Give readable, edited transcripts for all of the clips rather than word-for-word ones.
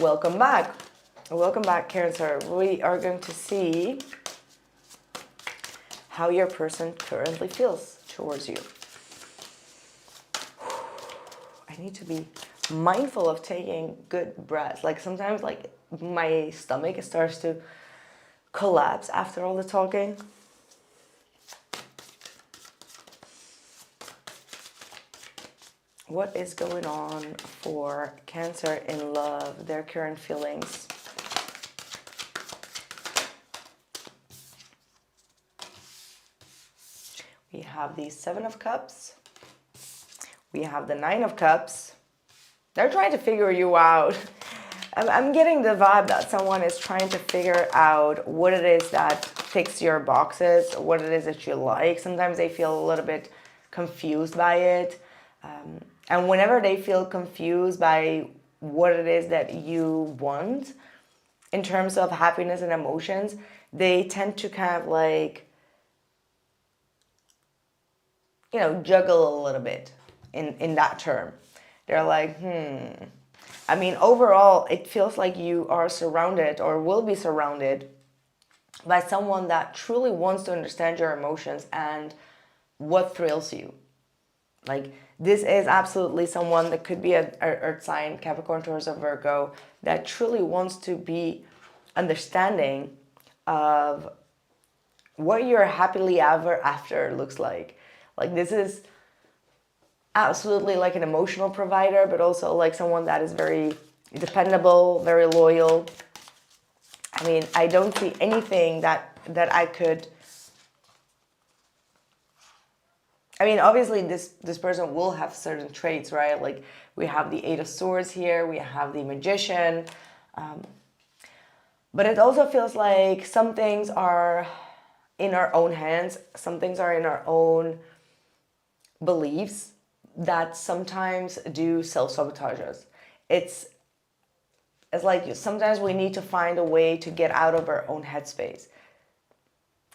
Welcome back. Welcome back, Cancer. We are going to see how your person currently feels towards you. I need to be mindful of taking good breaths. Like sometimes like my stomach starts to collapse after all the talking. What is going on for Cancer in love, their current feelings? We have the Seven of Cups. We have the Nine of Cups. They're trying to figure you out. I'm getting the vibe that someone is trying to figure out what it is that ticks your boxes, what it is that you like. Sometimes they feel a little bit confused by it. And whenever they feel confused by what it is that you want in terms of happiness and emotions, they tend to kind of like, you know, juggle a little bit in that term. They're like, I mean, overall, it feels like you are surrounded or will be surrounded by someone that truly wants to understand your emotions and what thrills you. Like, this is absolutely someone that could be an earth sign, Capricorn, Taurus, or Virgo, that truly wants to be understanding of what your happily ever after looks like. Like, this is absolutely like an emotional provider, but also like someone that is very dependable, very loyal. I mean, I don't see anything that I could... I mean, obviously this person will have certain traits, right? Like we have the Eight of Swords here, we have the Magician. But it also feels like some things are in our own hands, some things are in our own beliefs that sometimes do self-sabotage us. It's like sometimes we need to find a way to get out of our own headspace.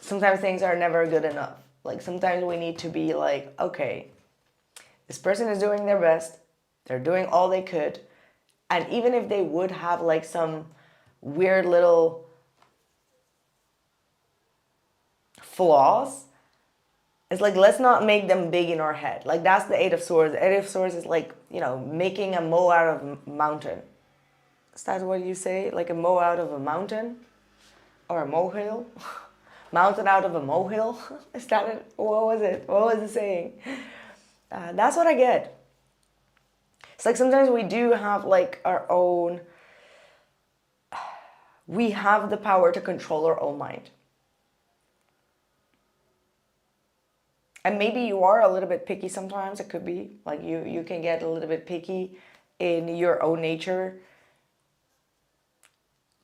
Sometimes things are never good enough. Like sometimes we need to be like, okay, this person is doing their best. They're doing all they could. And even if they would have like some weird little flaws, it's like, let's not make them big in our head. Like that's the Eight of Swords. The Eight of Swords is like, you know, making a mole out of a mountain. Is that what you say? Like a mole out of a mountain? Or a molehill? Mountain out of a molehill? Is that it? What was it? What was it saying? That's what I get. It's like sometimes we do have like our own... We have the power to control our own mind. And maybe you are a little bit picky sometimes. It could be like you can get a little bit picky in your own nature.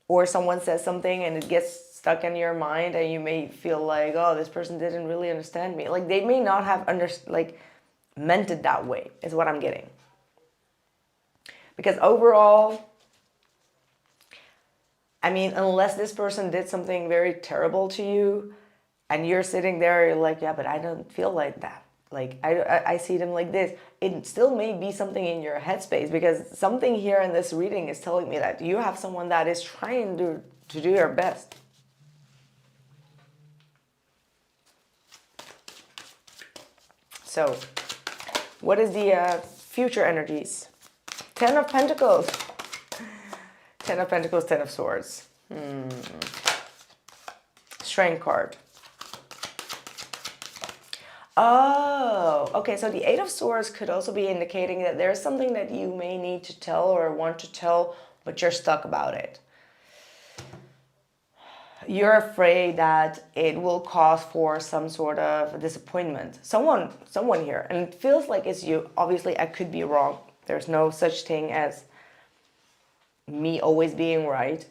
Or someone says something and it gets stuck in your mind and you may feel like, oh, this person didn't really understand me. Like they may not have meant it that way, is what I'm getting. Because overall, I mean, unless this person did something very terrible to you and you're sitting there, you're like, yeah, but I don't feel like that. Like, I see them like this. It still may be something in your headspace because something here in this reading is telling me that you have someone that is trying to do their best. So, what is the future energies? Ten of Pentacles. Ten of Pentacles, Ten of Swords. Strength card. Oh, okay, so the Eight of Swords could also be indicating that there's something that you may need to tell or want to tell, but you're stuck about it. You're afraid that it will cause for some sort of disappointment. Someone here, and it feels like it's you. Obviously, I could be wrong. There's no such thing as me always being right.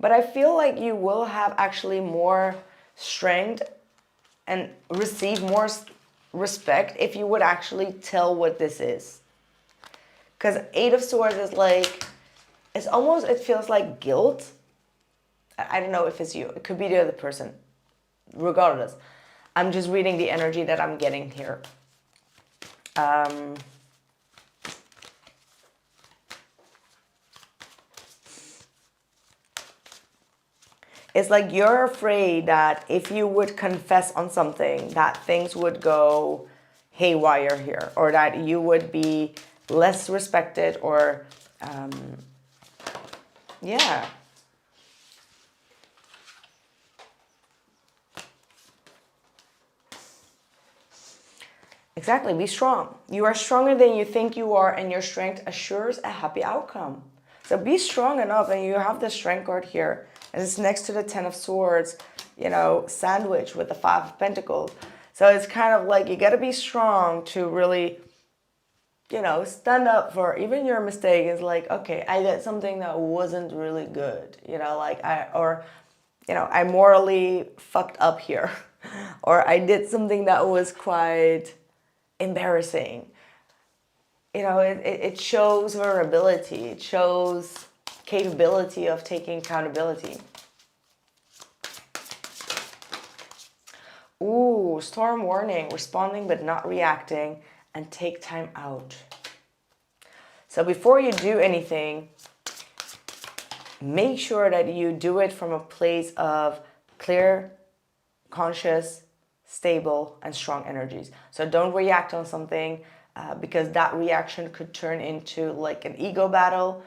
But I feel like you will have actually more strength and receive more respect if you would actually tell what this is. Because Eight of Swords is like, it's almost, it feels like guilt. I don't know if it's you. It could be the other person. Regardless. I'm just reading the energy that I'm getting here. It's like you're afraid that if you would confess on something, that things would go haywire here, or that you would be less respected, or yeah. Exactly, be strong. You are stronger than you think you are, and your strength assures a happy outcome. So be strong enough, and you have the strength card here, and it's next to the 10 of Swords, you know, sandwich with the 5 of Pentacles. So it's kind of like you got to be strong to really, you know, stand up for even your mistake. Is like, okay, I did something that wasn't really good, you know, like I morally fucked up here, or I did something that was quite embarrassing. You know, it shows vulnerability. It shows capability of taking accountability. Ooh, storm warning, responding but not reacting, and take time out. So before you do anything, make sure that you do it from a place of clear, conscious, stable, and strong energies. So don't react on something because that reaction could turn into like an ego battle,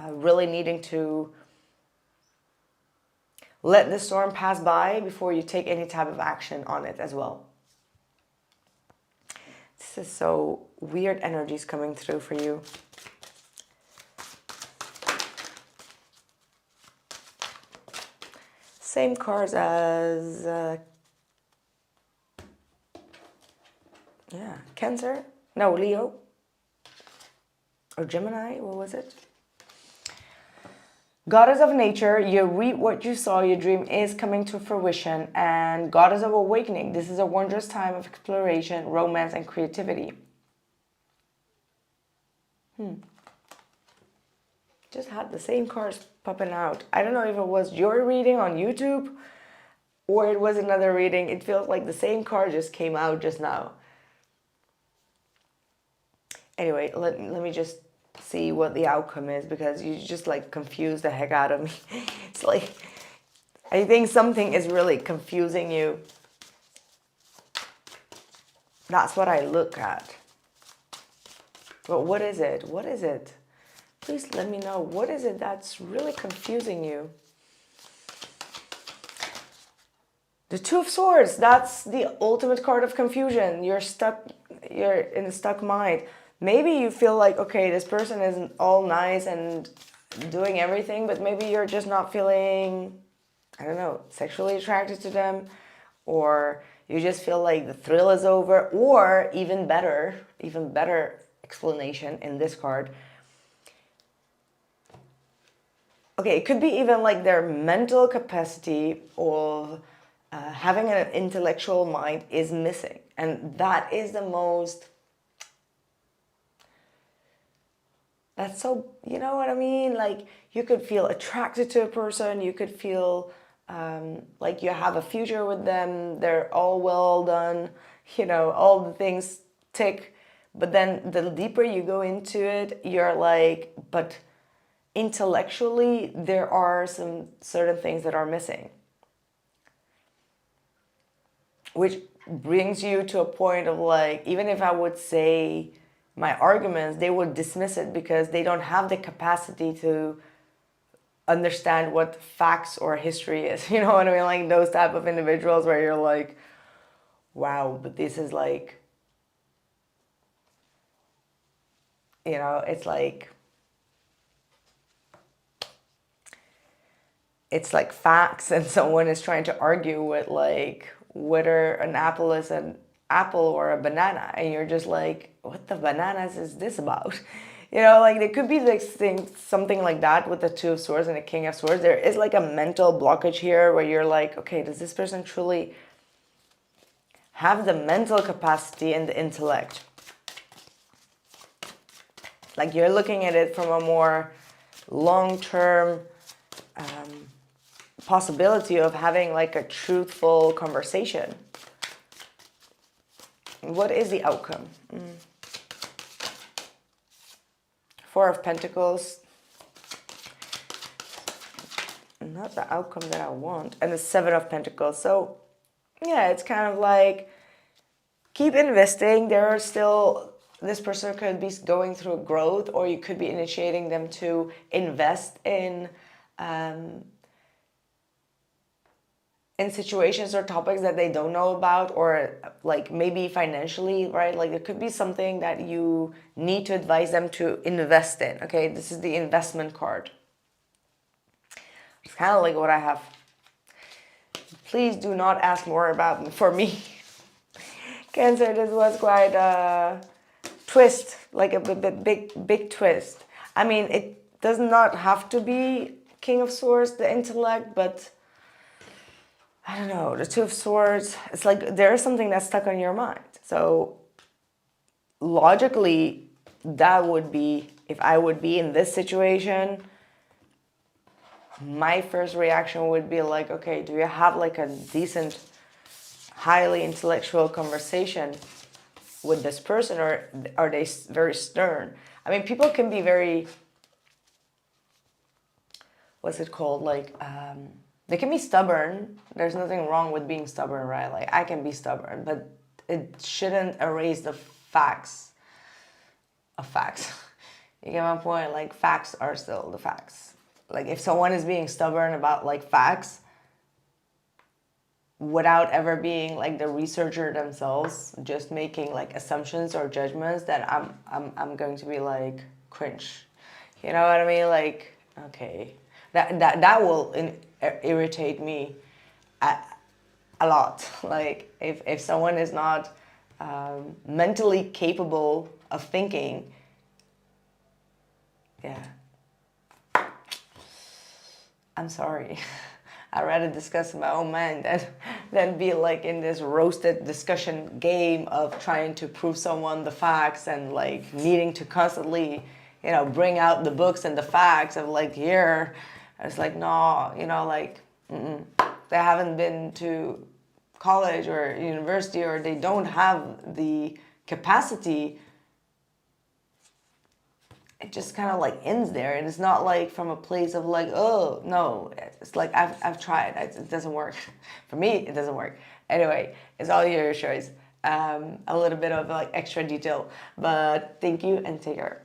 really needing to let the storm pass by before you take any type of action on it as well. This is so weird energies coming through for you. Same cards as Cancer, no, Leo, or Gemini, what was it? Goddess of nature, you reap what you sow, your dream is coming to fruition. And Goddess of awakening, this is a wondrous time of exploration, romance, and creativity. Just had the same cards popping out. I don't know if it was your reading on YouTube or it was another reading. It feels like the same card just came out just now. Anyway, let me just see what the outcome is, because you just like confuse the heck out of me. It's like, I think something is really confusing you. That's what I look at. But what is it? What is it? Please let me know. What is it that's really confusing you? The 2 of Swords, that's the ultimate card of confusion. You're stuck, you're in a stuck mind. Maybe you feel like, okay, this person isn't all nice and doing everything, but maybe you're just not feeling, I don't know, sexually attracted to them, or you just feel like the thrill is over, or even better explanation in this card. Okay, it could be even like their mental capacity of having an intellectual mind is missing. And that is the most... That's so, you know what I mean? Like, you could feel attracted to a person. You could feel like you have a future with them. They're all well done. You know, all the things tick. But then the deeper you go into it, you're like, but intellectually, there are some certain things that are missing. Which brings you to a point of like, even if I would say my arguments, they would dismiss it because they don't have the capacity to understand what facts or history is. You know what I mean? Like those type of individuals where you're like, wow, but this is like, you know, it's like facts, and someone is trying to argue with like whether an apple is an apple or a banana, and you're just like, what the bananas is this about? You know, like there could be this thing, something like that with the 2 of Swords and the King of Swords. There is like a mental blockage here where you're like, okay, does this person truly have the mental capacity and the intellect? Like you're looking at it from a more long-term possibility of having like a truthful conversation. What is the outcome? Four of Pentacles. Not the outcome that I want. And the Seven of Pentacles. So, yeah, it's kind of like, keep investing. There are still, this person could be going through growth, or you could be initiating them to invest in situations or topics that they don't know about, or like maybe financially, right? Like it could be something that you need to advise them to invest in. Okay, this is the investment card. It's kind of like what I have. Please do not ask more about for me. Cancer, this was quite a twist, like a big twist. I mean, it does not have to be King of Swords, the intellect, but I don't know, the Two of Swords, it's like there's something that's stuck on your mind. So logically, that would be, if I would be in this situation, my first reaction would be like, okay, do you have like a decent, highly intellectual conversation with this person, or are they very stern? I mean, people can be very, what's it called? Like, they can be stubborn. There's nothing wrong with being stubborn, right? Like, I can be stubborn, but it shouldn't erase the facts of facts. You get my point? Like, facts are still the facts. Like, if someone is being stubborn about, like, facts, without ever being, like, the researcher themselves, just making, like, assumptions or judgments, that I'm going to be, like, cringe. You know what I mean? Like, okay. That will irritate me a lot. Like, if someone is not mentally capable of thinking, yeah, I'm sorry. I'd rather discuss my own mind than be like in this roasted discussion game of trying to prove someone the facts, and like needing to constantly, you know, bring out the books and the facts of like, here. It's like, no, you know, like, they haven't been to college or university, or they don't have the capacity. It just kind of like ends there. And it's not like from a place of like, oh, no. It's like, I've tried. It doesn't work. For me, it doesn't work. Anyway, it's all your choice. A little bit of like extra detail. But thank you and take care.